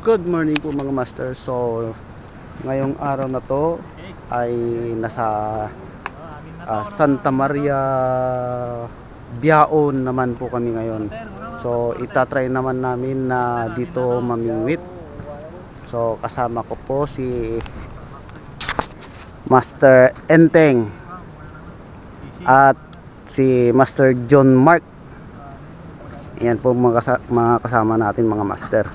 Good morning po mga master. So ngayong araw na to ay nasa Santa Maria Biaon naman po kami ngayon. So itatry naman namin na dito mamingwit. So kasama ko po si Master Enteng at si Master John Mark. Yan po mga kasama natin mga master.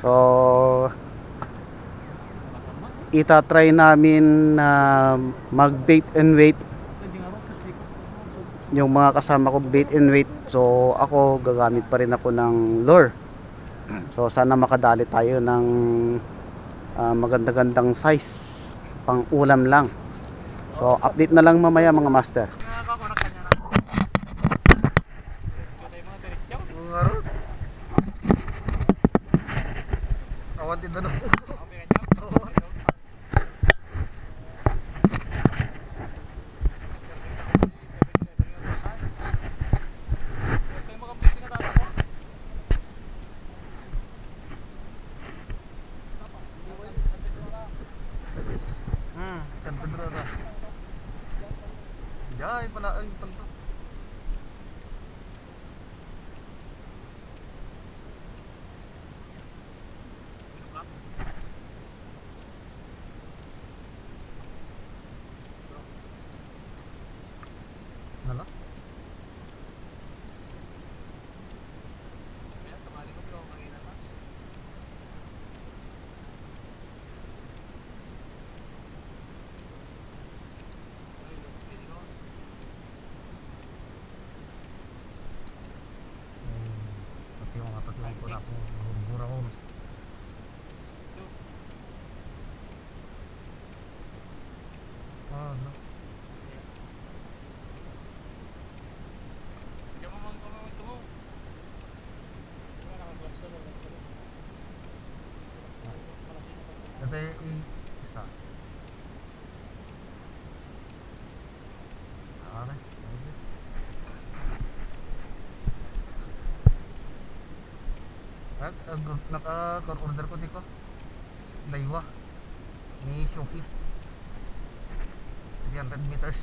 So itatry namin na mag bait and wait yung mga kasama ko, bait and wait. So ako gagamit pa rin ako ng lure. So sana makadali tayo ng maganda-gandang size pang ulam lang. So update na lang mamaya mga master. Awantin na doon. San Pedro na. Jay pala ang tanto. Nala? Pati yung apat lang po na akong burburahon. No. Dati isa. Ano? Naka-order ko dito. Daiwa. Ni Shopee. 300 meters.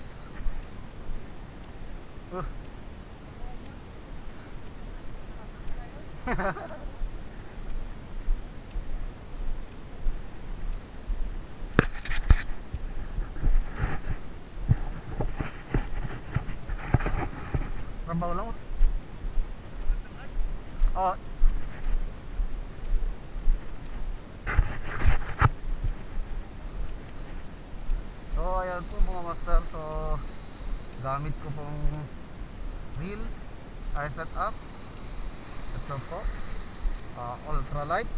Rambaw lang. Oh. So ayan po mga master. So gamit ko pong reel ay set up. Ito po ultralight.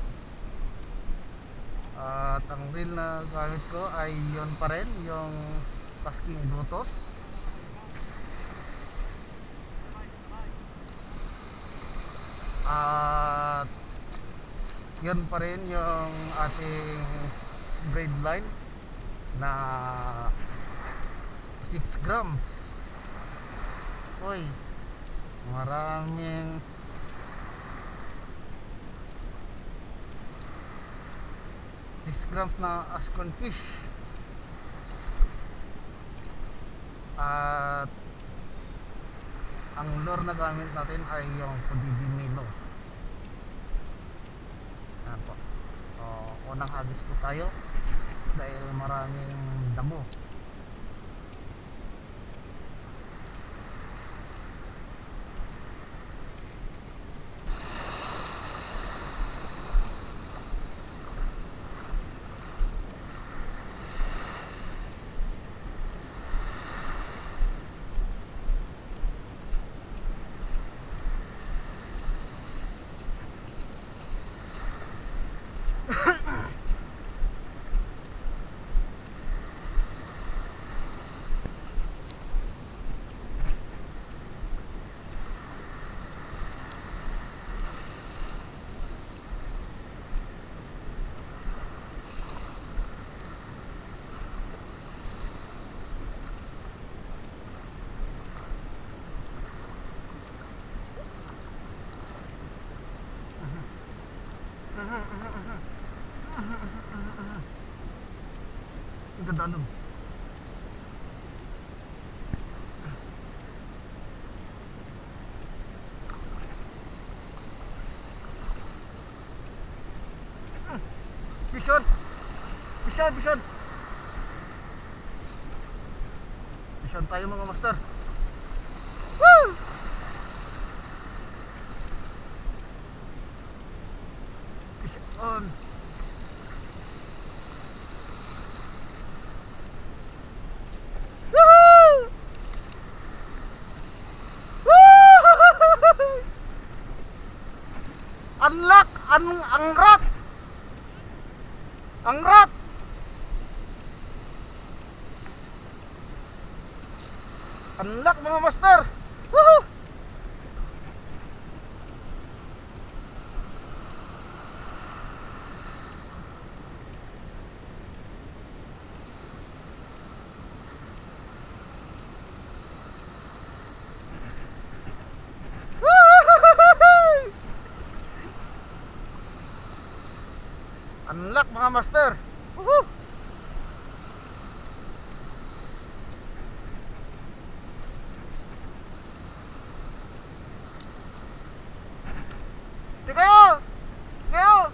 At ang reel na gamit ko ay yun pa rin, yung Tasking Bluetooth. At yun pa rin yung ating braid line na 6 grams. Uy, maraming grams na Ascon fish. At ang lure na gamit natin ay yung Pudibi Milo. Ayan po. So, unang hagis po tayo dahil maraming damo. Ang ganda ano. Bison! Bison! Bison! Bison tayo mga master. Woo! Bison! Woohoo! Woo! Unlock! Ang rock! Ang rock! Unlock mga master! Woohoo! Unlock mga master! Woohoo! Tigayo! Tigayo!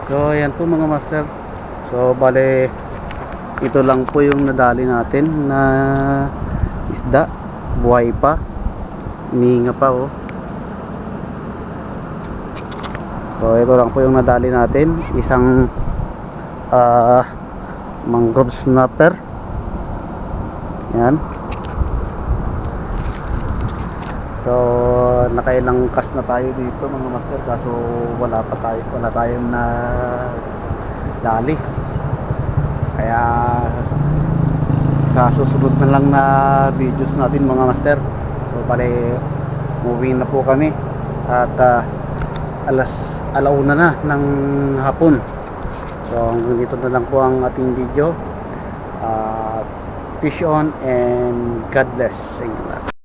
So ayan po mga master. So bale ito lang po yung nadali natin na isda. Buhay pa. Inihinga pa oh. So ito lang po yung nadali natin. Isang mangrove snapper. Yan. So nakailang cast na tayo dito mga master, kaso wala tayong na dali. Kaya sa susunod na lang na videos natin mga master. So bale moving na po kami at alauna na ng hapon. So hanggang dito na lang po ang ating video. Fish on and God bless. Thank you.